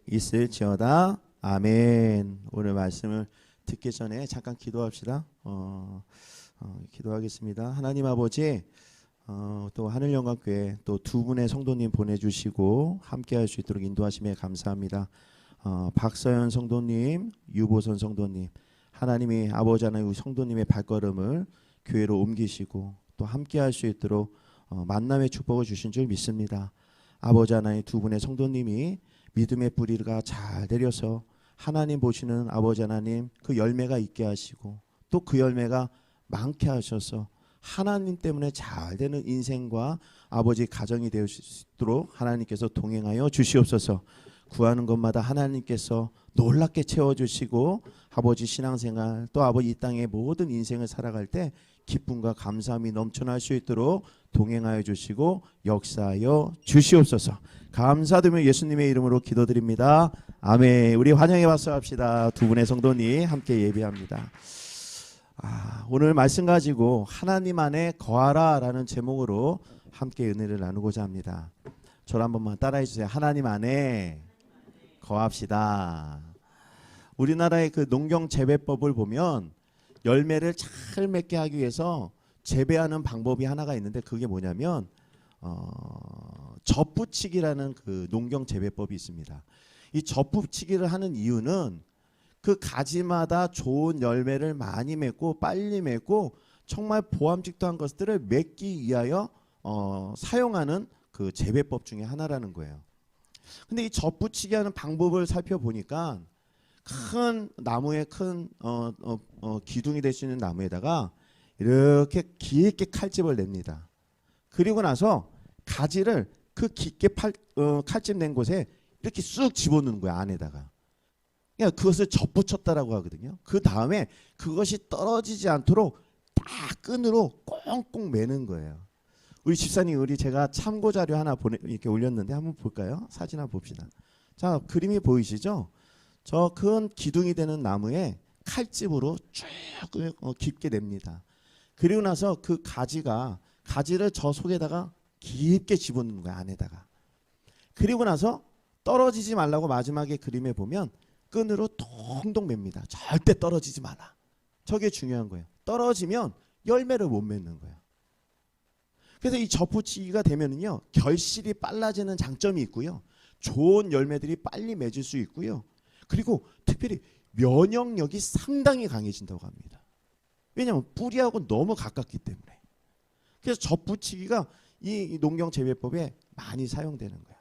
있을지어다. 아멘. 오늘 말씀을 듣기 전에 잠깐 기도합시다. 기도하겠습니다. 하나님 아버지, 또 하늘영광교회 또 두 분의 성도님 보내주시고 함께할 수 있도록 인도하심에 감사합니다. 박서연 성도님, 유보선 성도님, 하나님이 아버지 하나님 성도님의 발걸음을 교회로 옮기시고 또 함께할 수 있도록 만남의 축복을 주신 줄 믿습니다. 아버지 하나님 두 분의 성도님이 믿음의 뿌리가 잘 내려서 하나님 보시는 아버지 하나님 그 열매가 있게 하시고 또 그 열매가 많게 하셔서 하나님 때문에 잘 되는 인생과 아버지 가정이 되실 수 있도록 하나님께서 동행하여 주시옵소서. 구하는 것마다 하나님께서 놀랍게 채워주시고 아버지 신앙생활 또 아버지 이 땅의 모든 인생을 살아갈 때 기쁨과 감사함이 넘쳐날 수 있도록 동행하여 주시고 역사하여 주시옵소서. 감사드리며 예수님의 이름으로 기도드립니다. 아멘. 우리 환영의 박수 합시다. 두 분의 성도님 함께 예배합니다. 오늘 말씀 가지고 하나님 안에 거하라 라는 제목으로 함께 은혜를 나누고자 합니다. 저를 한 번만 따라해 주세요. 하나님 안에 거합시다. 우리나라의 그 농경 재배법을 보면 열매를 잘 맺게 하기 위해서 재배하는 방법이 하나가 있는데 그게 뭐냐면 젖붙이기라는 그 농경 재배법이 있습니다. 이 젖붙이기를 하는 이유는 그 가지마다 좋은 열매를 많이 맺고 빨리 맺고 정말 보암직도한 것들을 맺기 위하여 사용하는 그 재배법 중에 하나라는 거예요. 근데 이 젖붙이기 하는 방법을 살펴보니까 큰 나무에 큰 기둥이 될 수 있는 나무에다가 이렇게 길게 칼집을 냅니다. 그리고 나서 가지를 그 깊게 칼집 낸 곳에 이렇게 쑥 집어넣는 거야 안에다가. 그러니까 그것을 젖붙였다라고 하거든요. 그 다음에 그것이 떨어지지 않도록 딱 끈으로 꽁꽁 매는 거예요. 우리 집사님 제가 참고 자료 하나 이렇게 올렸는데 한번 볼까요? 사진 한번 봅시다. 자, 그림이 보이시죠? 저 큰 기둥이 되는 나무에 칼집으로 쭉 깊게 냅니다. 그리고 나서 그 가지를 저 속에다가 깊게 집어넣는 거야 안에다가. 그리고 나서 떨어지지 말라고 마지막에 그림에 보면 끈으로 동동 맵니다. 절대 떨어지지 마라. 저게 중요한 거예요. 떨어지면 열매를 못 맺는 거예요. 그래서 이 젖붙이기가 되면은요 결실이 빨라지는 장점이 있고요, 좋은 열매들이 빨리 맺을 수 있고요, 그리고 특별히 면역력이 상당히 강해진다고 합니다. 왜냐하면 뿌리하고 너무 가깝기 때문에. 그래서 젖붙이기가 이 농경 재배법에 많이 사용되는 거예요.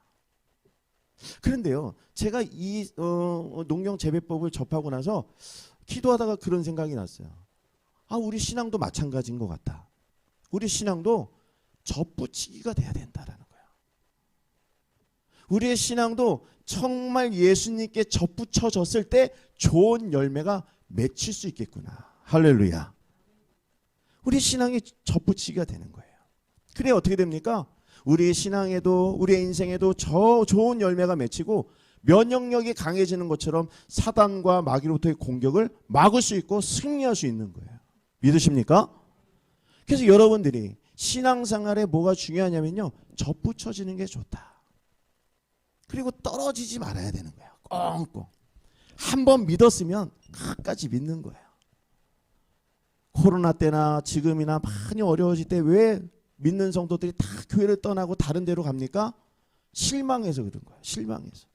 그런데요, 제가 이 농경 재배법을 접하고 나서 기도하다가 그런 생각이 났어요. 우리 신앙도 마찬가지인 것 같다. 우리 신앙도 젖붙이기가 돼야 된다라는 거예요. 우리의 신앙도 정말 예수님께 젖붙여졌을 때 좋은 열매가 맺힐 수 있겠구나. 할렐루야. 우리 신앙이 젖붙이기가 되는 거예요. 그래 어떻게 됩니까? 우리의 신앙에도 우리의 인생에도 좋은 열매가 맺히고 면역력이 강해지는 것처럼 사단과 마귀로부터의 공격을 막을 수 있고 승리할 수 있는 거예요. 믿으십니까? 그래서 여러분들이 신앙생활에 뭐가 중요하냐면요, 젖붙여지는 게 좋다. 그리고 떨어지지 말아야 되는 거예요. 꽁꽁. 한번 믿었으면 끝까지 믿는 거예요. 코로나 때나 지금이나 많이 어려워질 때 왜 믿는 성도들이 다 교회를 떠나고 다른 데로 갑니까? 실망해서 그런 거예요. 실망해서.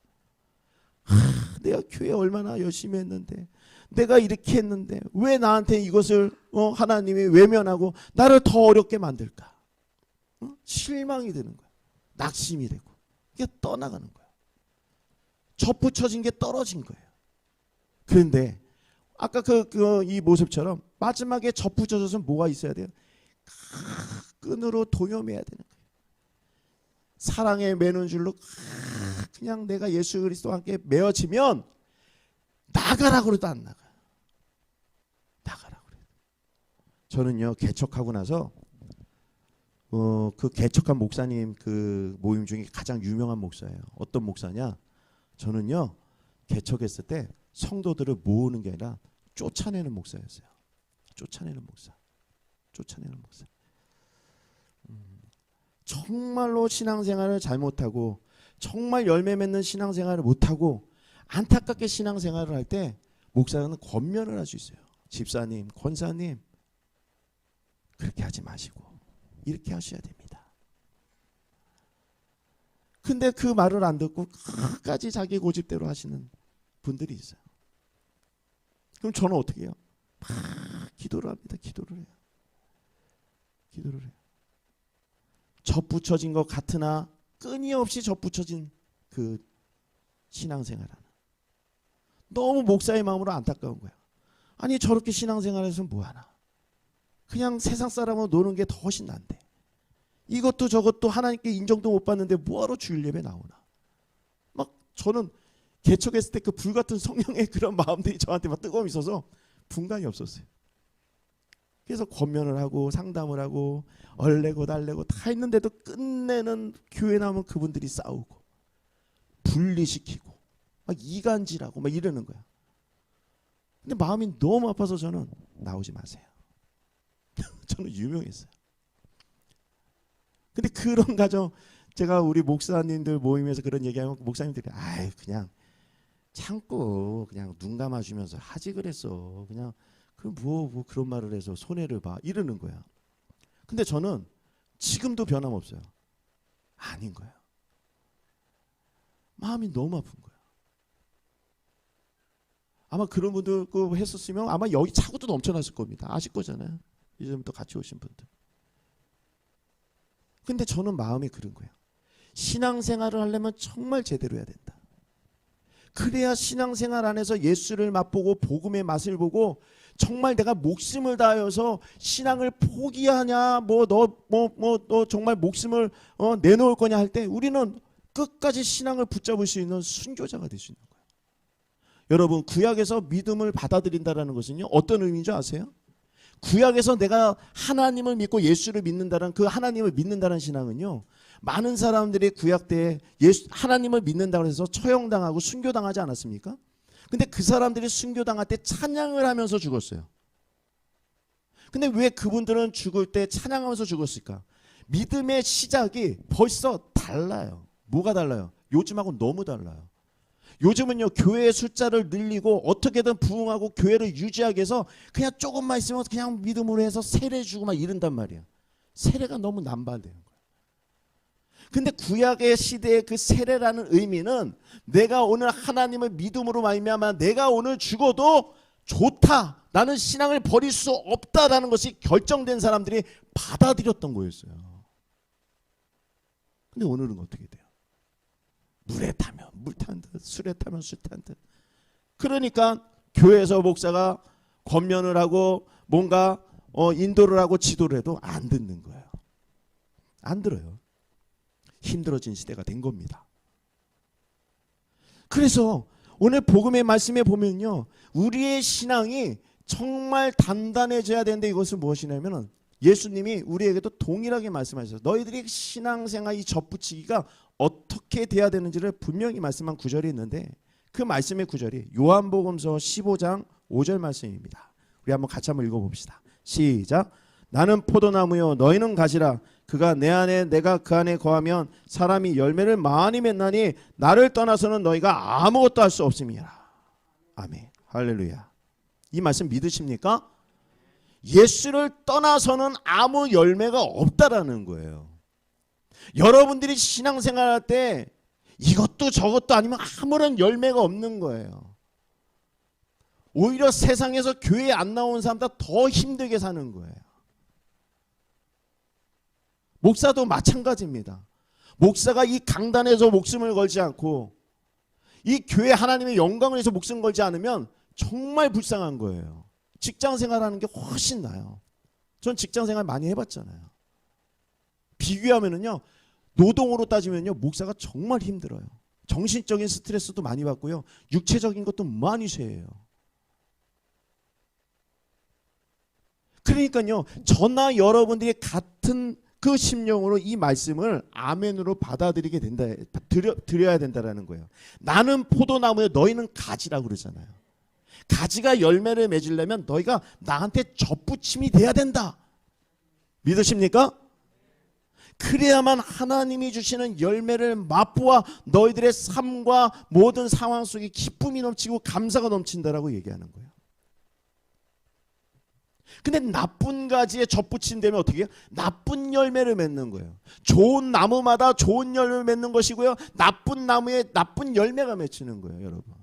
내가 교회 얼마나 열심히 했는데, 내가 이렇게 했는데 왜 나한테 이것을 하나님이 외면하고 나를 더 어렵게 만들까? 실망이 되는 거예요. 낙심이 되고 이게 떠나가는 거예요. 젖붙여진 게 떨어진 거예요. 그런데 아까 이 모습처럼 마지막에 젖붙여져서 뭐가 있어야 돼요? 끈으로 동여매야 되는 거예요. 사랑에 매는 줄로 그냥 내가 예수 그리스도와 함께 매어지면 나가라고 그래도 안 나가요. 나가라고 그래도. 저는요 개척하고 나서 그 개척한 목사님 그 모임 중에 가장 유명한 목사예요. 어떤 목사냐? 저는요 개척했을 때 성도들을 모으는 게 아니라 쫓아내는 목사였어요. 쫓아내는 목사. 정말로 신앙생활을 잘못하고 정말 열매 맺는 신앙생활을 못하고 안타깝게 신앙생활을 할 때 목사는 권면을 할 수 있어요. 집사님, 권사님 그렇게 하지 마시고 이렇게 하셔야 됩니다. 근데 그 말을 안 듣고 끝까지 자기 고집대로 하시는 분들이 있어요. 그럼 저는 어떻게 해요? 막 기도를 합니다. 기도를 해요. 기도를 해요. 접붙여진 것 같으나 끊임없이 접붙여진 그 신앙생활하는, 너무 목사의 마음으로 안타까운 거야. 아니 저렇게 신앙생활해서 뭐하나, 그냥 세상 사람하고 노는 게 더 훨씬 난데, 이것도 저것도 하나님께 인정도 못 받는데 뭐하러 주일 예배 나오나. 막 저는 개척했을 때 그 불같은 성령의 그런 마음들이 저한테 막 뜨거움이 있어서 분간이 없었어요. 그래서 권면을 하고 상담을 하고 얼레고 달래고 다 했는데도 끝내는 교회 나오면 그분들이 싸우고 분리시키고 막 이간질하고 막 이러는 거야. 근데 마음이 너무 아파서 저는 나오지 마세요. 저는 유명했어요. 근데 그런 가정, 제가 우리 목사님들 모임에서 그런 얘기하면 목사님들이 아이 그냥 참고 그냥 눈 감아주면서 하지 그랬어. 그냥 그 뭐 그런 말을 해서 손해를 봐 이러는 거야. 근데 저는 지금도 변함없어요. 아닌 거야. 마음이 너무 아픈 거야. 아마 그런 분들 그 했었으면 아마 여기 차고도 넘쳐났을 겁니다. 아실 거잖아요. 이제부터 같이 오신 분들. 근데 저는 마음이 그런 거예요. 신앙생활을 하려면 정말 제대로 해야 된다. 그래야 신앙생활 안에서 예수를 맛보고 복음의 맛을 보고 정말 내가 목숨을 다하여서 신앙을 포기하냐, 너 정말 목숨을 내놓을 거냐 할 때 우리는 끝까지 신앙을 붙잡을 수 있는 순교자가 될 수 있는 거예요. 여러분, 구약에서 믿음을 받아들인다는 것은요, 어떤 의미인지 아세요? 구약에서 내가 하나님을 믿고 예수를 믿는다는, 그 하나님을 믿는다는 신앙은요, 많은 사람들이 구약 때 하나님을 믿는다고 해서 처형당하고 순교당하지 않았습니까? 근데 그 사람들이 순교당할 때 찬양을 하면서 죽었어요. 근데 왜 그분들은 죽을 때 찬양하면서 죽었을까? 믿음의 시작이 벌써 달라요. 뭐가 달라요? 요즘하고 너무 달라요. 요즘은요, 교회의 숫자를 늘리고 어떻게든 부흥하고 교회를 유지하기 위해서 그냥 조금만 있으면 그냥 믿음으로 해서 세례 주고 막 이런단 말이에요. 세례가 너무 남발되는 거예요. 근데 구약의 시대의 그 세례라는 의미는 내가 오늘 하나님을 믿음으로 말미암아 내가 오늘 죽어도 좋다, 나는 신앙을 버릴 수 없다라는 것이 결정된 사람들이 받아들였던 거였어요. 근데 오늘은 어떻게 돼요? 물에 타면 물 탄 듯, 술에 타면 술 탄 듯. 그러니까 교회에서 목사가 권면을 하고 뭔가 인도를 하고 지도를 해도 안 듣는 거예요. 안 들어요. 힘들어진 시대가 된 겁니다. 그래서 오늘 복음의 말씀에 보면요, 우리의 신앙이 정말 단단해져야 되는데 이것은 무엇이냐면 예수님이 우리에게도 동일하게 말씀하셨어요. 너희들이 신앙생활 이 접붙이기가 어떻게 돼야 되는지를 분명히 말씀한 구절이 있는데, 그 말씀의 구절이 요한복음서 15장 5절 말씀입니다. 우리 한번 같이 한번 읽어봅시다. 시작. 나는 포도나무요 너희는 가지라. 그가 내 안에 내가 그 안에 거하면 사람이 열매를 많이 맺나니 나를 떠나서는 너희가 아무것도 할 수 없음이라. 아멘. 할렐루야. 이 말씀 믿으십니까? 예수를 떠나서는 아무 열매가 없다라는 거예요. 여러분들이 신앙생활할 때 이것도 저것도 아니면 아무런 열매가 없는 거예요. 오히려 세상에서 교회에 안 나오는 사람보다 더 힘들게 사는 거예요. 목사도 마찬가지입니다. 목사가 이 강단에서 목숨을 걸지 않고 이 교회 하나님의 영광을 위해서 목숨 걸지 않으면 정말 불쌍한 거예요. 직장 생활하는 게 훨씬 나아요. 전 직장 생활 많이 해봤잖아요. 비교하면은요, 노동으로 따지면요, 목사가 정말 힘들어요. 정신적인 스트레스도 많이 받고요, 육체적인 것도 많이 쇠해요. 그러니까요, 저나 여러분들이 같은 그 심령으로 이 말씀을 아멘으로 받아들이게 된다, 드려야 된다라는 거예요. 나는 포도나무에 너희는 가지라고 그러잖아요. 가지가 열매를 맺으려면 너희가 나한테 접붙임이 돼야 된다. 믿으십니까? 그래야만 하나님이 주시는 열매를 맛보아 너희들의 삶과 모든 상황 속에 기쁨이 넘치고 감사가 넘친다라고 얘기하는 거예요. 근데 나쁜 가지에 접붙인다면 어떻게 해요? 나쁜 열매를 맺는 거예요. 좋은 나무마다 좋은 열매를 맺는 것이고요, 나쁜 나무에 나쁜 열매가 맺히는 거예요, 여러분.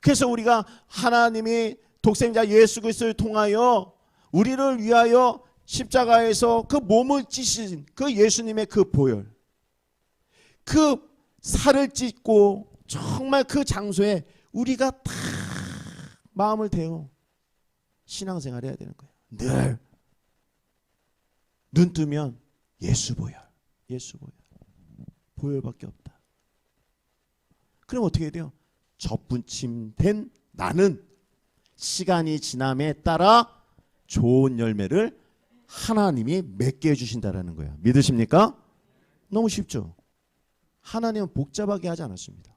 그래서 우리가 하나님이 독생자 예수 그리스도를 통하여 우리를 위하여 십자가에서 그 몸을 찢으신 그 예수님의 그 보혈, 그 살을 찢고 정말 그 장소에 우리가 다 마음을 대어 신앙생활을 해야 되는 거예요. 늘 눈 뜨면 예수 보혈, 예수 보혈, 보혈밖에 없다. 그럼 어떻게 돼요? 접붙임된 나는 시간이 지남에 따라 좋은 열매를 하나님이 맺게 해주신다라는 거예요. 믿으십니까? 너무 쉽죠? 하나님은 복잡하게 하지 않았습니다.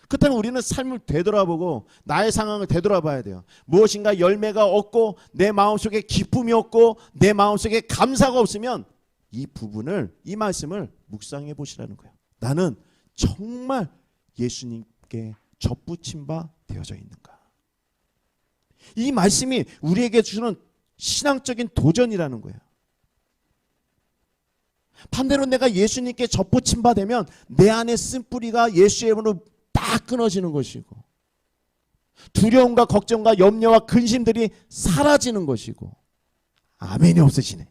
그렇다면 우리는 삶을 되돌아보고 나의 상황을 되돌아봐야 돼요. 무엇인가 열매가 없고 내 마음속에 기쁨이 없고 내 마음속에 감사가 없으면 이 부분을, 이 말씀을 묵상해 보시라는 거예요. 나는 정말 예수님께 접붙임 바 되어져 있는가? 이 말씀이 우리에게 주는 신앙적인 도전이라는 거예요. 반대로 내가 예수님께 접붙임 바 되면 내 안에 쓴뿌리가 예수의 이름으로 딱 끊어지는 것이고, 두려움과 걱정과 염려와 근심들이 사라지는 것이고, 아멘이 없으시네.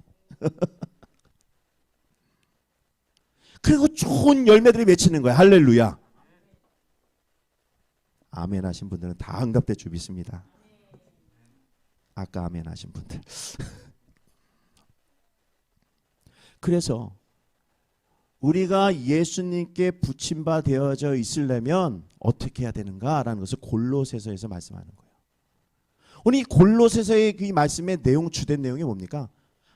그리고 좋은 열매들이 맺히는 거예요. 할렐루야. 아멘 하신 분들은 다 응답될 줄 믿습니다. 아까 아멘 하신 분들. 그래서 우리가 예수님께 붙임바 되어져 있으려면 어떻게 해야 되는가라는 것을 골로새서에서 말씀하는 거예요. 오늘 이 골로새서의 이 말씀의 내용, 주된 내용이 뭡니까?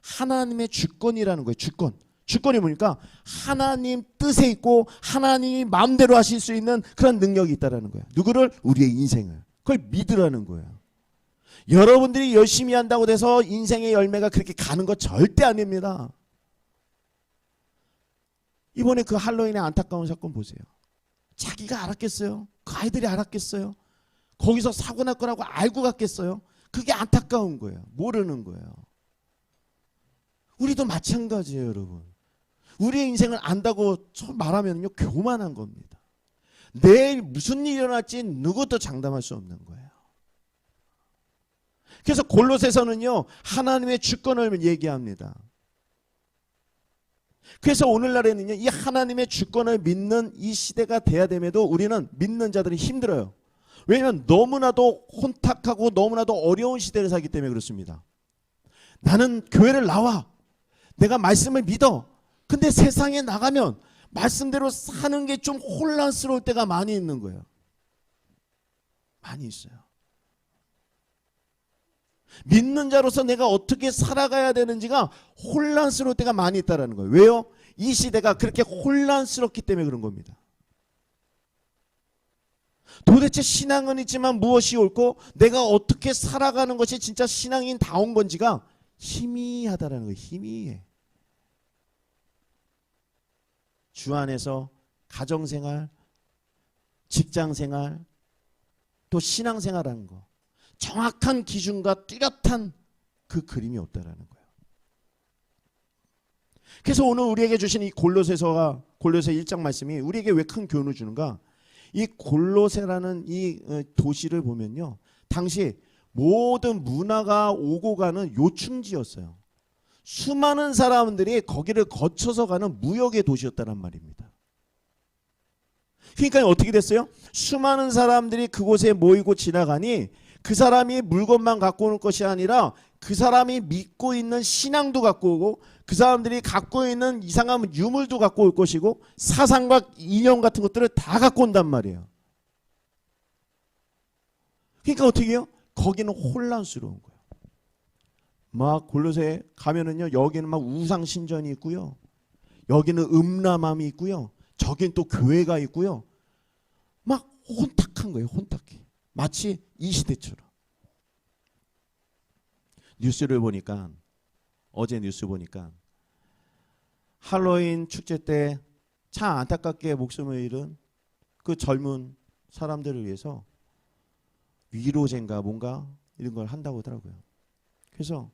하나님의 주권이라는 거예요. 주권. 주권이 뭡니까? 하나님 뜻에 있고 하나님이 마음대로 하실 수 있는 그런 능력이 있다는 거예요. 누구를? 우리의 인생을. 그걸 믿으라는 거예요. 여러분들이 열심히 한다고 돼서 인생의 열매가 그렇게 가는 거 절대 아닙니다. 이번에 그 할로윈의 안타까운 사건 보세요. 자기가 알았겠어요? 그 아이들이 알았겠어요? 거기서 사고 날 거라고 알고 갔겠어요? 그게 안타까운 거예요. 모르는 거예요. 우리도 마찬가지예요, 여러분. 우리의 인생을 안다고 말하면요, 교만한 겁니다. 내일 무슨 일이 일어날지 누구도 장담할 수 없는 거예요. 그래서 골로새서는요, 하나님의 주권을 얘기합니다. 그래서 오늘날에는요, 이 하나님의 주권을 믿는 이 시대가 돼야 됨에도 우리는 믿는 자들이 힘들어요. 왜냐하면 너무나도 혼탁하고 너무나도 어려운 시대를 살기 때문에 그렇습니다. 나는 교회를 나와. 내가 말씀을 믿어. 근데 세상에 나가면 말씀대로 사는 게 좀 혼란스러울 때가 많이 있는 거예요. 많이 있어요. 믿는 자로서 내가 어떻게 살아가야 되는지가 혼란스러울 때가 많이 있다는 거예요. 왜요? 이 시대가 그렇게 혼란스럽기 때문에 그런 겁니다. 도대체 신앙은 있지만 무엇이 옳고 내가 어떻게 살아가는 것이 진짜 신앙인 다운 건지가 희미하다는 거예요. 희미해. 주 안에서 가정생활, 직장생활, 또 신앙생활하는 거, 정확한 기준과 뚜렷한 그 그림이 없다라는 거예요. 그래서 오늘 우리에게 주신 이 골로새서가, 골로새 1장 말씀이 우리에게 왜 큰 교훈을 주는가? 이 골로새라는 이 도시를 보면요, 당시 모든 문화가 오고 가는 요충지였어요. 수많은 사람들이 거기를 거쳐서 가는 무역의 도시였다는 말입니다. 그러니까 어떻게 됐어요? 수많은 사람들이 그곳에 모이고 지나가니 그 사람이 물건만 갖고 오는 것이 아니라 그 사람이 믿고 있는 신앙도 갖고 오고 그 사람들이 갖고 있는 이상한 유물도 갖고 올 것이고 사상과 이념 같은 것들을 다 갖고 온단 말이에요. 그러니까 어떻게 해요? 거기는 혼란스러운 거예요. 막 골로새 가면은요, 여기는 막 우상 신전이 있고요, 여기는 음란함이 있고요, 저긴 또 교회가 있고요, 막 혼탁한 거예요. 혼탁해. 마치 이 시대처럼. 뉴스를 보니까, 어제 뉴스 보니까 할로윈 축제 때 참 안타깝게 목숨을 잃은 그 젊은 사람들을 위해서 위로제인가 뭔가 이런 걸 한다고 하더라고요. 그래서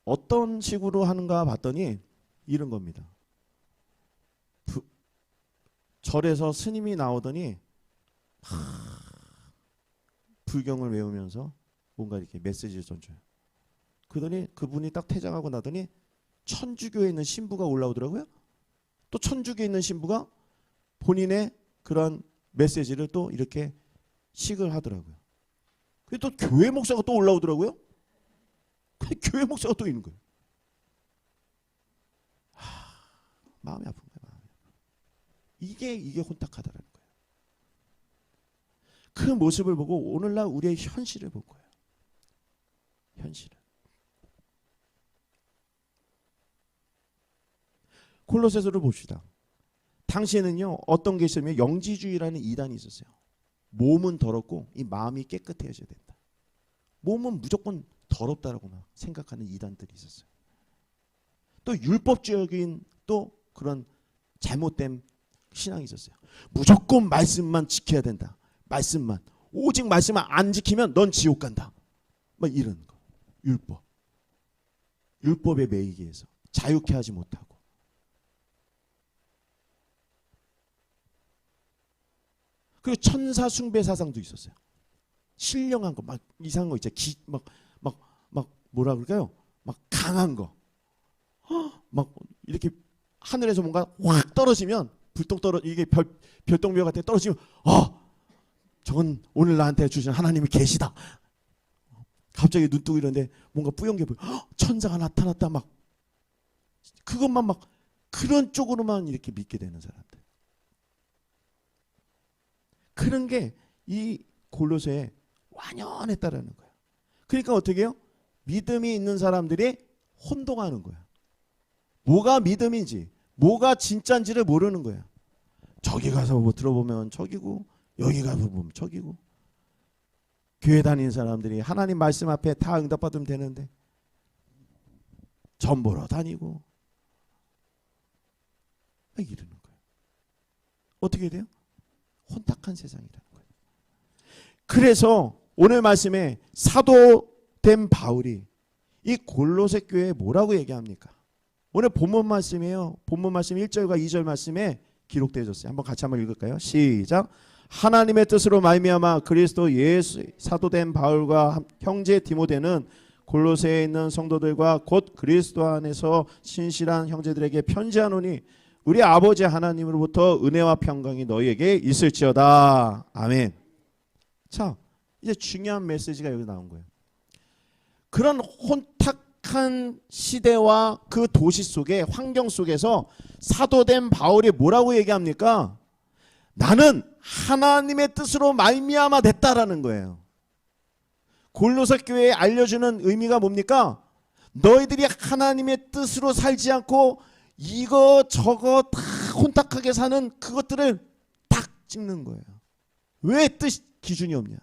어떤 식으로 하는가 봤더니 이런 겁니다. 절에서 스님이 나오더니 불경을 외우면서 뭔가 이렇게 메시지를 전줘요. 그러더니 그분이 딱 퇴장하고 나더니 천주교에 있는 신부가 올라오더라고요. 또 천주교에 있는 신부가 본인의 그런 메시지를 또 이렇게 식을 하더라고요. 또 교회 목사가 또 올라오더라고요. 교회 목사가 또 있는 거예요. 마음이 아픈 거예요. 마음이. 이게 혼탁하다라는 거예요. 그 모습을 보고 오늘날 우리의 현실을 볼 거예요. 현실을. 골로새서를 봅시다. 당시에는요 어떤 게 있으면 영지주의라는 이단이 있었어요. 몸은 더럽고 이 마음이 깨끗해져야 된다. 몸은 무조건 더럽다라고 막 생각하는 이단들이 있었어요. 또 율법적인 또 그런 잘못된 신앙이 있었어요. 무조건 말씀만 지켜야 된다. 말씀만. 오직 말씀만 안 지키면 넌 지옥 간다. 막 이런 거. 율법. 율법에 매이기 위해서 자유케 하지 못하고. 그리고 천사 숭배 사상도 있었어요. 신령한 거, 막 이상한 거 있죠. 막 뭐라 그럴까요? 막 강한 거. 막 이렇게 하늘에서 뭔가 확 떨어지면 이게 별똥별 같은 게 떨어지면 저건 오늘 나한테 주신 하나님이 계시다. 갑자기 눈 뜨고 이러는데 뭔가 뿌연 게 보여. 천사가 나타났다. 막 그것만 막 그런 쪽으로만 이렇게 믿게 되는 사람들. 그런 게 이 골로새에 완연했다라는 거예요. 그러니까 어떻게 해요? 믿음이 있는 사람들이 혼동하는 거야. 뭐가 믿음인지, 뭐가 진짜인지를 모르는 거야. 저기 가서 뭐 들어보면 저기고, 여기 가서 보면 저기고. 교회 다니는 사람들이 하나님 말씀 앞에 다 응답받으면 되는데 전 보러 다니고 이러는 거예요. 어떻게 돼요? 혼탁한 세상이라는 거예요. 그래서 오늘 말씀에 사도된 바울이 이 골로새 교회에 뭐라고 얘기합니까? 오늘 본문 말씀이에요. 본문 말씀 1절과 2절 말씀에 기록되어졌어요. 한번 읽을까요? 시작. 하나님의 뜻으로 말미암아 그리스도 예수 사도된 바울과 형제 디모데는 골로새에 있는 성도들과 곧 그리스도 안에서 신실한 형제들에게 편지하노니 우리 아버지 하나님으로부터 은혜와 평강이 너희에게 있을지어다. 아멘. 자, 이제 중요한 메시지가 여기 나온 거예요. 그런 혼탁한 시대와 그 도시 속에 환경 속에서 사도된 바울이 뭐라고 얘기합니까? 나는 하나님의 뜻으로 말미암아 됐다라는 거예요. 골로새 교회에 알려주는 의미가 뭡니까? 너희들이 하나님의 뜻으로 살지 않고 이거 저거 다 혼탁하게 사는 그것들을 딱 찍는 거예요. 왜 뜻 기준이 없냐?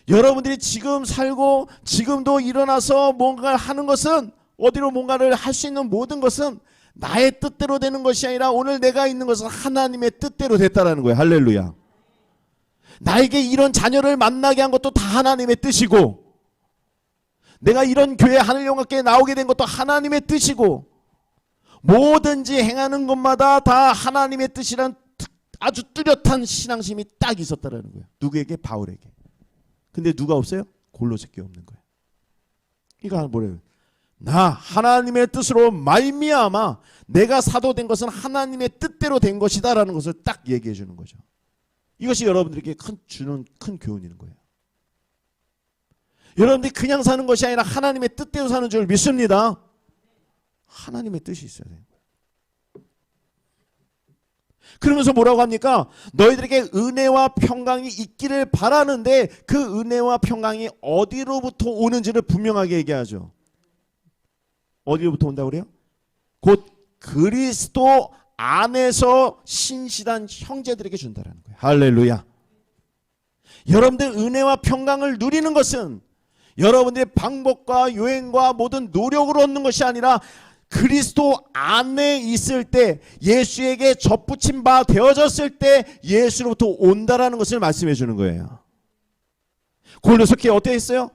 여러분들이 지금 살고 지금도 일어나서 뭔가를 하는 것은 어디로 뭔가를 할 수 있는 모든 것은 나의 뜻대로 되는 것이 아니라 오늘 내가 있는 것은 하나님의 뜻대로 됐다라는 거예요. 할렐루야. 나에게 이런 자녀를 만나게 한 것도 다 하나님의 뜻이고 내가 이런 교회 하늘영광교회에 나오게 된 것도 하나님의 뜻이고 뭐든지 행하는 것마다 다 하나님의 뜻이란 아주 뚜렷한 신앙심이 딱 있었다라는 거예요. 누구에게? 바울에게. 근데 누가 없어요? 골로새 교회 없는 거예요. 이거 뭐래요? 나 하나님의 뜻으로 말미암아 내가 사도된 것은 하나님의 뜻대로 된 것이다라는 것을 딱 얘기해 주는 거죠. 이것이 여러분들에게 주는 큰 교훈인 거예요. 여러분들이 그냥 사는 것이 아니라 하나님의 뜻대로 사는 줄 믿습니다. 하나님의 뜻이 있어야 돼요. 그러면서 뭐라고 합니까? 너희들에게 은혜와 평강이 있기를 바라는데 그 은혜와 평강이 어디로부터 오는지를 분명하게 얘기하죠. 어디로부터 온다고 그래요? 곧 그리스도 안에서 신실한 형제들에게 준다라는 거예요. 할렐루야. 여러분들 은혜와 평강을 누리는 것은 여러분들의 방법과 요행과 모든 노력으로 얻는 것이 아니라 그리스도 안에 있을 때, 예수에게 접붙임 바 되어졌을 때 예수로부터 온다라는 것을 말씀해 주는 거예요. 고린도서 교회 어떻게 했어요?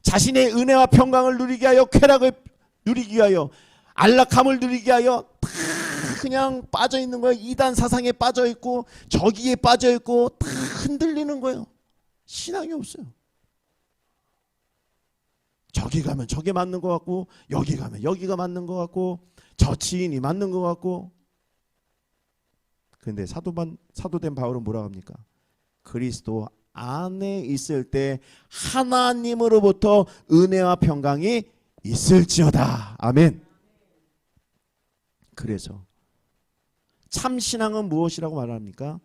자신의 은혜와 평강을 누리게 하여, 쾌락을 누리기 위하여, 안락함을 누리기 위하여 다 그냥 빠져 있는 거예요. 이단 사상에 빠져 있고 저기에 빠져 있고 다 흔들리는 거예요. 신앙이 없어요. 저기 가면 저게 맞는 것 같고, 여기 가면 여기가 맞는 것 같고, 저 지인이 맞는 것 같고. 그런데 사도된 바울은 뭐라고 합니까? 그리스도 안에 있을 때 하나님으로부터 은혜와 평강이 있을지어다. 아멘. 그래서 참 신앙은 무엇이라고 말합니까?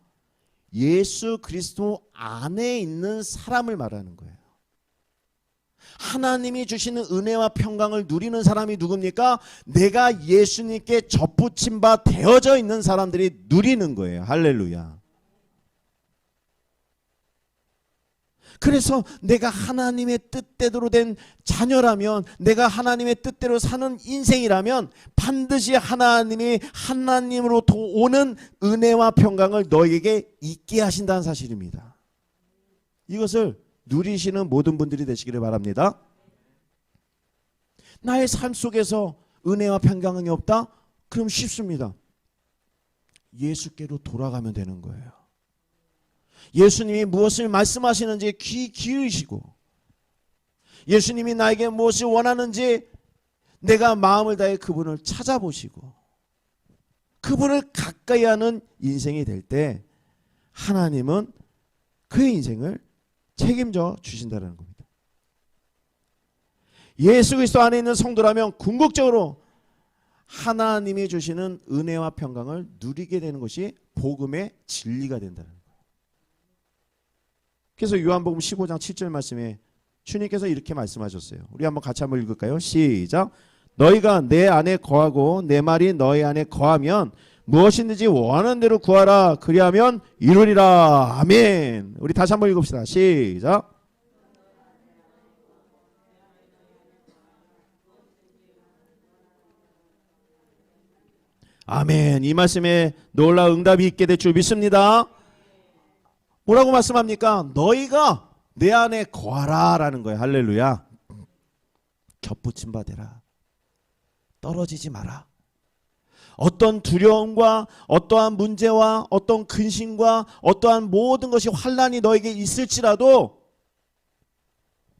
예수 그리스도 안에 있는 사람을 말하는 거예요. 하나님이 주시는 은혜와 평강을 누리는 사람이 누굽니까? 내가 예수님께 접붙임 바 되어져 있는 사람들이 누리는 거예요. 할렐루야. 그래서 내가 하나님의 뜻대로 된 자녀라면, 내가 하나님의 뜻대로 사는 인생이라면 반드시 하나님이 하나님으로부터 오는 은혜와 평강을 너에게 있게 하신다는 사실입니다. 이것을 누리시는 모든 분들이 되시기를 바랍니다. 나의 삶 속에서 은혜와 평강이 없다? 그럼 쉽습니다. 예수께로 돌아가면 되는 거예요. 예수님이 무엇을 말씀하시는지 귀 기울이시고, 예수님이 나에게 무엇을 원하는지 내가 마음을 다해 그분을 찾아보시고, 그분을 가까이 하는 인생이 될 때 하나님은 그의 인생을 책임져 주신다는 겁니다. 예수 그리스도 안에 있는 성도라면 궁극적으로 하나님이 주시는 은혜와 평강을 누리게 되는 것이 복음의 진리가 된다는 거예요. 그래서 요한복음 15장 7절 말씀에 주님께서 이렇게 말씀하셨어요. 우리 같이 한번 읽을까요? 시작. 너희가 내 안에 거하고 내 말이 너희 안에 거하면 무엇이든지 원하는 대로 구하라. 그리하면 이루리라. 아멘. 우리 다시 한번 읽읍시다. 시작. 아멘. 이 말씀에 놀라운 응답이 있게 될 줄 믿습니다. 뭐라고 말씀합니까? 너희가 내 안에 거하라 라는 거예요. 할렐루야. 겹붙임 바 되라. 떨어지지 마라. 어떤 두려움과 어떠한 문제와 어떤 근심과 어떠한 모든 것이 환난이 너에게 있을지라도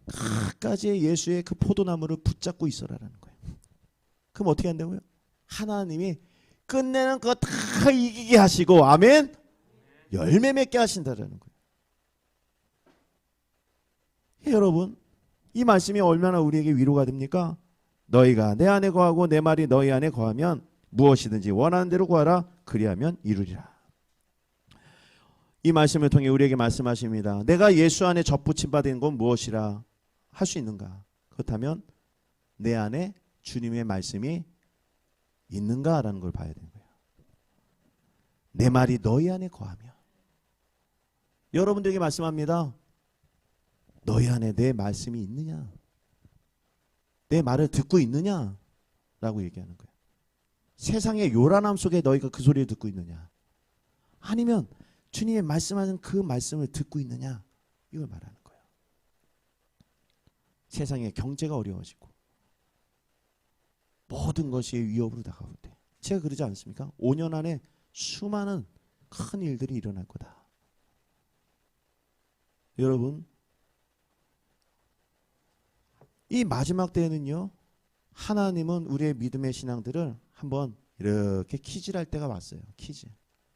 끝까지 예수의 그 포도나무를 붙잡고 있어라라는 거예요. 그럼 어떻게 한다고요? 하나님이 끝내는 거 다 이기게 하시고, 아멘, 열매 맺게 하신다라는 거예요. 여러분, 이 말씀이 얼마나 우리에게 위로가 됩니까? 너희가 내 안에 거하고 내 말이 너희 안에 거하면 무엇이든지 원하는 대로 구하라. 그리하면 이루리라. 이 말씀을 통해 우리에게 말씀하십니다. 내가 예수 안에 접붙임 받은 건 무엇이라 할 수 있는가? 그렇다면 내 안에 주님의 말씀이 있는가라는 걸 봐야 되는 거예요. 내 말이 너희 안에 거하면. 여러분들에게 말씀합니다. 너희 안에 내 말씀이 있느냐? 내 말을 듣고 있느냐? 라고 얘기하는 거예요. 세상의 요란함 속에 너희가 그 소리를 듣고 있느냐? 아니면 주님의 말씀하는 그 말씀을 듣고 있느냐? 이걸 말하는 거예요. 세상의 경제가 어려워지고 모든 것이 위협으로 다가올 때, 제가 그러지 않습니까? 5년 안에 수많은 큰 일들이 일어날 거다. 여러분, 이 마지막 때에는요, 하나님은 우리의 믿음의 신앙들을 한번 이렇게 퀴즈할 때가 왔어요.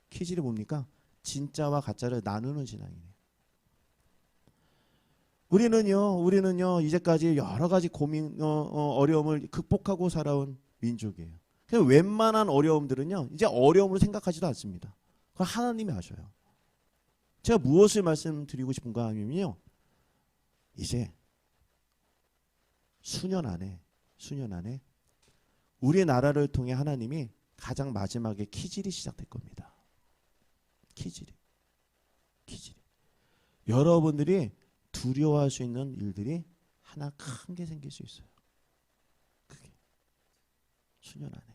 퀴즈를 뭡니까? 진짜와 가짜를 나누는 신앙이에요. 우리는요 이제까지 여러 가지 고민, 어려움을 극복하고 살아온 민족이에요. 그래서 웬만한 어려움들은요 이제 어려움으로 생각하지도 않습니다. 그걸 하나님이 아셔요. 제가 무엇을 말씀드리고 싶은가 하면요, 이제 수년 안에 우리나라를 통해 하나님이 가장 마지막에 키질이 시작될 겁니다. 키질이. 여러분들이 두려워할 수 있는 일들이 하나 큰 게 생길 수 있어요. 그게 수년 안에.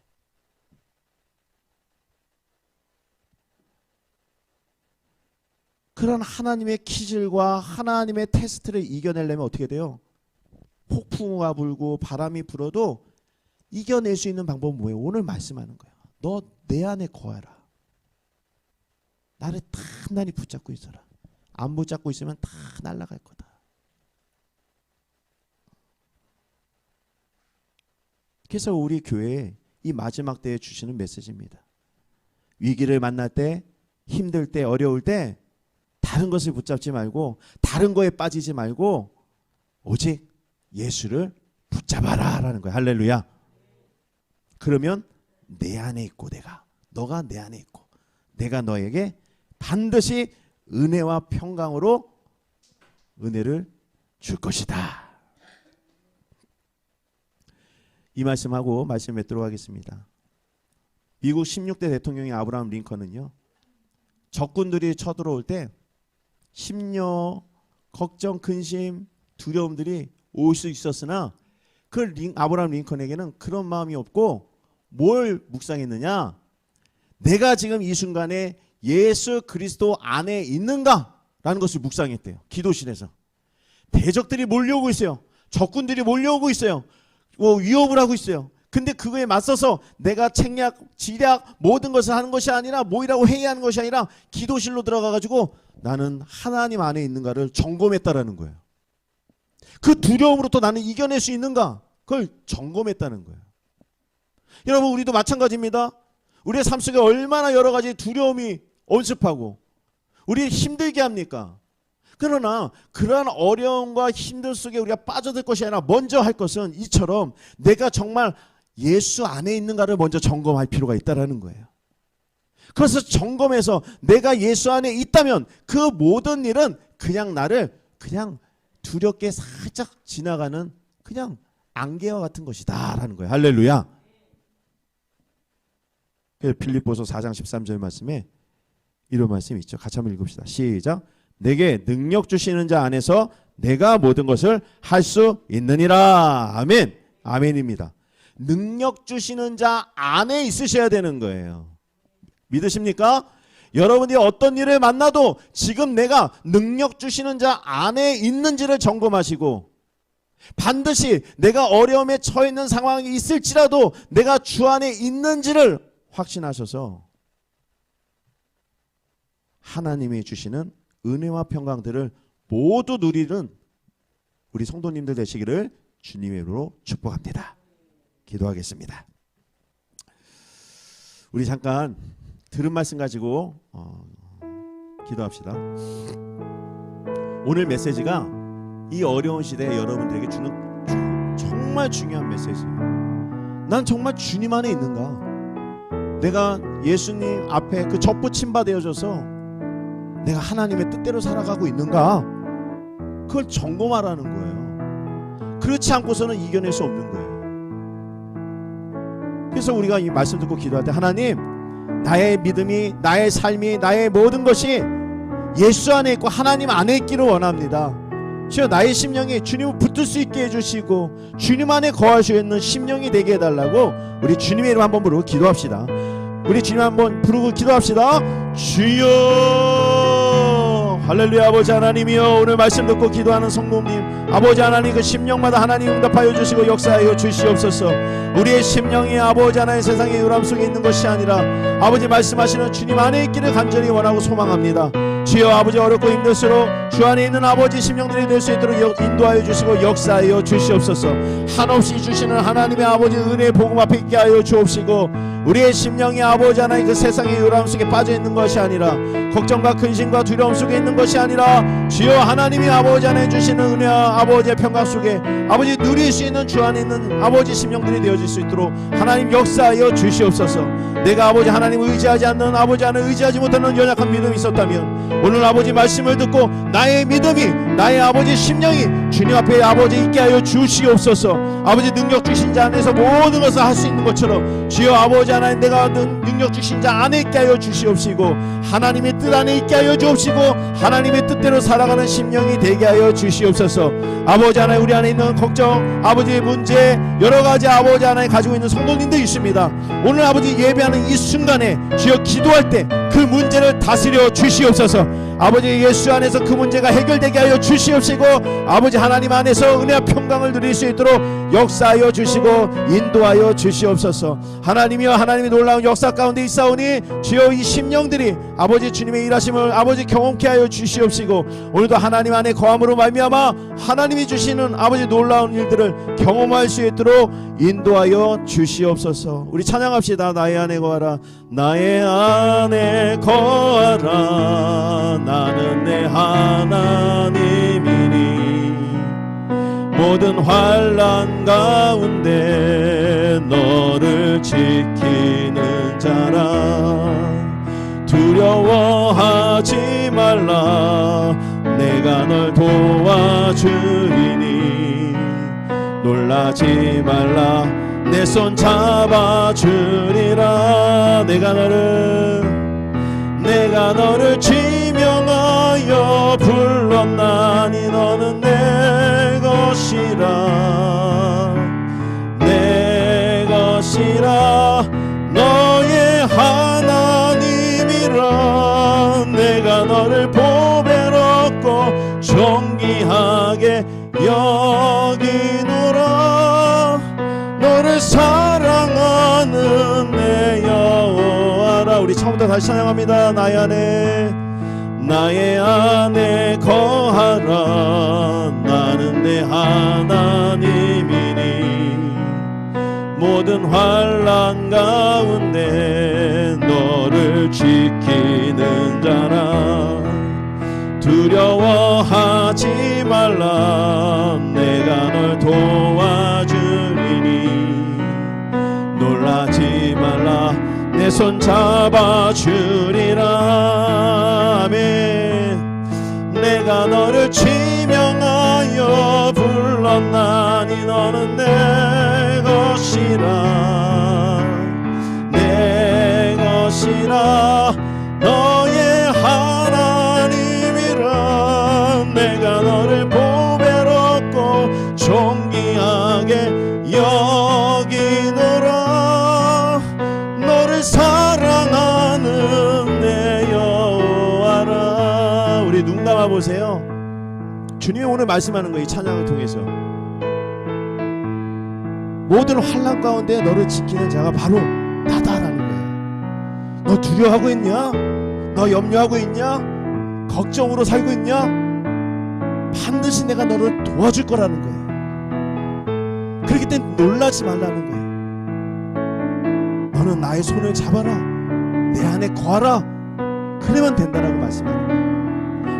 그런 하나님의 기질과 하나님의 테스트를 이겨내려면 어떻게 돼요? 폭풍우가 불고 바람이 불어도 이겨낼 수 있는 방법은 뭐예요? 오늘 말씀하는 거예요. 너 내 안에 거하라. 나를 단단히 붙잡고 있어라. 안 붙잡고 있으면 다 날아갈 거다. 그래서 우리 교회에 이 마지막 때에 주시는 메시지입니다. 위기를 만날 때, 힘들 때, 어려울 때 다른 것을 붙잡지 말고 다른 거에 빠지지 말고 오직 예수를 붙잡아라 라는 거예요. 할렐루야. 그러면 내 안에 있고 너가 내 안에 있고 내가 너에게 반드시 은혜와 평강으로 은혜를 줄 것이다. 이 말씀하고 말씀 맺도록 하겠습니다. 미국 16대 대통령이 아브라함 링컨은요, 적군들이 쳐들어올 때 심려, 걱정, 근심, 두려움들이 올 수 있었으나 아브라함 링컨에게는 그런 마음이 없고 뭘 묵상했느냐? 내가 지금 이 순간에 예수 그리스도 안에 있는가라는 것을 묵상했대요. 기도실에서. 대적들이 몰려오고 있어요. 적군들이 몰려오고 있어요. 위협을 하고 있어요. 근데 그거에 맞서서 내가 책략, 지략 모든 것을 하는 것이 아니라 모이라고 회의하는 것이 아니라 기도실로 들어가가지고 나는 하나님 안에 있는가를 점검했다라는 거예요. 그 두려움으로부터 나는 이겨낼 수 있는가? 그걸 점검했다는 거예요. 여러분, 우리도 마찬가지입니다. 우리의 삶 속에 얼마나 여러 가지 두려움이 엄습하고 우리 힘들게 합니까? 그러나 그러한 어려움과 힘들 속에 우리가 빠져들 것이 아니라 먼저 할 것은 이처럼 내가 정말 예수 안에 있는가를 먼저 점검할 필요가 있다는 거예요. 그래서 점검해서 내가 예수 안에 있다면 그 모든 일은 그냥 나를 그냥 두렵게 살짝 지나가는 그냥 안개와 같은 것이다 라는 거예요. 할렐루야. 빌립보서 4장 13절 말씀에 이런 말씀이 있죠. 같이 한번 읽읍시다. 시작. 내게 능력 주시는 자 안에서 내가 모든 것을 할 수 있느니라. 아멘. 아멘입니다. 능력 주시는 자 안에 있으셔야 되는 거예요. 믿으십니까? 여러분이 어떤 일을 만나도 지금 내가 능력 주시는 자 안에 있는지를 점검하시고 반드시 내가 어려움에 처해 있는 상황이 있을지라도 내가 주 안에 있는지를 확신하셔서 하나님이 주시는 은혜와 평강들을 모두 누리는 우리 성도님들 되시기를 주님의 이름으로 축복합니다. 기도하겠습니다. 우리 잠깐 들은 말씀 가지고 기도합시다. 오늘 메시지가 이 어려운 시대에 여러분들에게 주는 정말 중요한 메시지예요. 난 정말 주님 안에 있는가? 내가 예수님 앞에 그 젖붙임 바 되어져서 내가 하나님의 뜻대로 살아가고 있는가? 그걸 점검하라는 거예요. 그렇지 않고서는 이겨낼 수 없는 거예요. 그래서 우리가 이 말씀 듣고 기도할 때 하나님, 나의 믿음이, 나의 삶이, 나의 모든 것이 예수 안에 있고 하나님 안에 있기를 원합니다. 주여, 나의 심령이 주님을 붙들 수 있게 해주시고 주님 안에 거할 수 있는 심령이 되게 해달라고 우리 주님의 이름 한번 부르고 기도합시다. 우리 주님 한번 부르고 기도합시다. 주여, 할렐루야. 아버지 하나님이여, 오늘 말씀 듣고 기도하는 성도님, 아버지 하나님 그 심령마다 하나님 응답하여 주시고 역사하여 주시옵소서. 우리의 심령이 아버지 하나님 세상의 요람 속에 있는 것이 아니라 아버지 말씀하시는 주님 안에 있기를 간절히 원하고 소망합니다. 주여, 아버지 어렵고 힘들수록 주 안에 있는 아버지 심령들이 될 수 있도록 인도하여 주시고 역사하여 주시옵소서. 한없이 주시는 하나님의 아버지 은혜의 복음 앞에 있게 하여 주옵시고 우리의 심령이 아버지 하나님 그 세상의 요람 속에 빠져있는 것이 아니라 걱정과 근심과 두려움 속에 있는 것이 아니라 주여 하나님이 아버지 하나님 주시는 은혜와 아버지의 평강 속에 아버지 누릴 수 있는 주 안에 있는 아버지 심령들이 되어질 수 있도록 하나님 역사하여 주시옵소서. 내가 아버지 하나님을 의지하지 않는, 아버지 안에 의지하지 못하는 연약한 믿음이 있었다면 오늘 아버지 말씀을 듣고 나의 믿음이, 나의 아버지 심령이 주님 앞에 아버지 있게 하여 주시옵소서. 아버지 능력 주신 자 안에서 모든 것을 할 수 있는 것처럼 주여 아버지 하나님 내가 능력 주신 자 안에 있게 하여 주시옵시고 하나님의 뜻 안에 있게 하여 주옵시고 하나님의 뜻대로 살아가는 심령이 되게 하여 주시옵소서. 아버지 하나님 우리 안에 있는 걱정, 아버지의 문제, 여러 가지 아버지 하나님 가지고 있는 성도님들 있습니다. 오늘 아버지 예배하는 이 순간에 주여 기도할 때 그 문제를 다스려 주시옵소서. 아버지 예수 안에서 그 문제가 해결되게 하여 주시옵시고 아버지 하나님 안에서 은혜와 평강을 누릴 수 있도록 역사하여 주시고 인도하여 주시옵소서. 하나님이여 하나님의 놀라운 역사 가운데 있사오니 주여 이 심령들이 아버지 주님의 일하심을 아버지 경험케 하여 주시옵시고 오늘도 하나님 안에 거함으로 말미암아 하나님이 주시는 아버지 놀라운 일들을 경험할 수 있도록 인도하여 주시옵소서. 우리 찬양합시다. 나의 안에 거하라, 나의 안에 거하라, 나는 내 하나님이니 모든 환난 가운데 너를 지키는 자라. 두려워하지 말라, 내가 널 도와주리니 놀라지 말라, 내 손 잡아주리라. 내가 너를 지명하여 불렀나니 너는 내 것이라, 내 것이라, 너의 하나님이라. 내가 너를 보배롭고 존귀하게 여기노라. 너를 사랑하는 내 여호와라. 우리 처음부터 다시 찬양합니다. 나의 안에 거하라, 나는 내 하나님이니 모든 환난 가운데 너를 지키는 자라. 두려워하지 말라, 내가 널 도와주리니 놀라지 말라, 내 손 잡아주리라. 아멘. 내가 너를 지명하여 불렀나니 너는 내 것이라, 내 것이라, 너의 하나님이라. 내가 너를 보배롭고 존귀하게 여기노라. 너를 사랑하는 내 여호와라. 우리 눈 감아 보세요. 주님이 오늘 말씀하는 거예요. 이 찬양을 통해서 모든 환난 가운데 너를 지키는 자가 바로 나다라는 거예요. 너 두려워하고 있냐? 너 염려하고 있냐? 걱정으로 살고 있냐? 반드시 내가 너를 도와줄 거라는 거예요. 그렇기 때문에 놀라지 말라는 거예요. 너는 나의 손을 잡아라, 내 안에 거하라, 그러면 된다라고 말씀하는 거예요.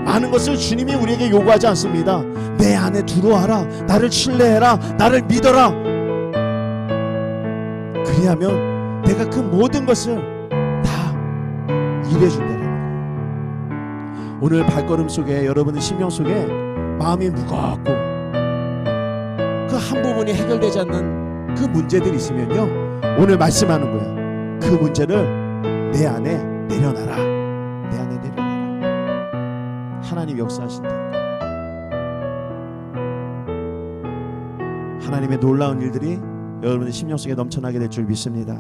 많은 것을 주님이 우리에게 요구하지 않습니다. 내 안에 들어와라, 나를 신뢰해라, 나를 믿어라. 그리하면 내가 그 모든 것을 다 일해준다는 거예요. 오늘 발걸음 속에, 여러분의 심령 속에 마음이 무겁고 그 한 부분이 해결되지 않는 그 문제들이 있으면요, 오늘 말씀하는 거예요. 그 문제를 내 안에 내려놔라, 내 안에 내려놔라. 하나님 역사하신다. 하나님의 놀라운 일들이 여러분의 심령 속에 넘쳐나게 될 줄 믿습니다.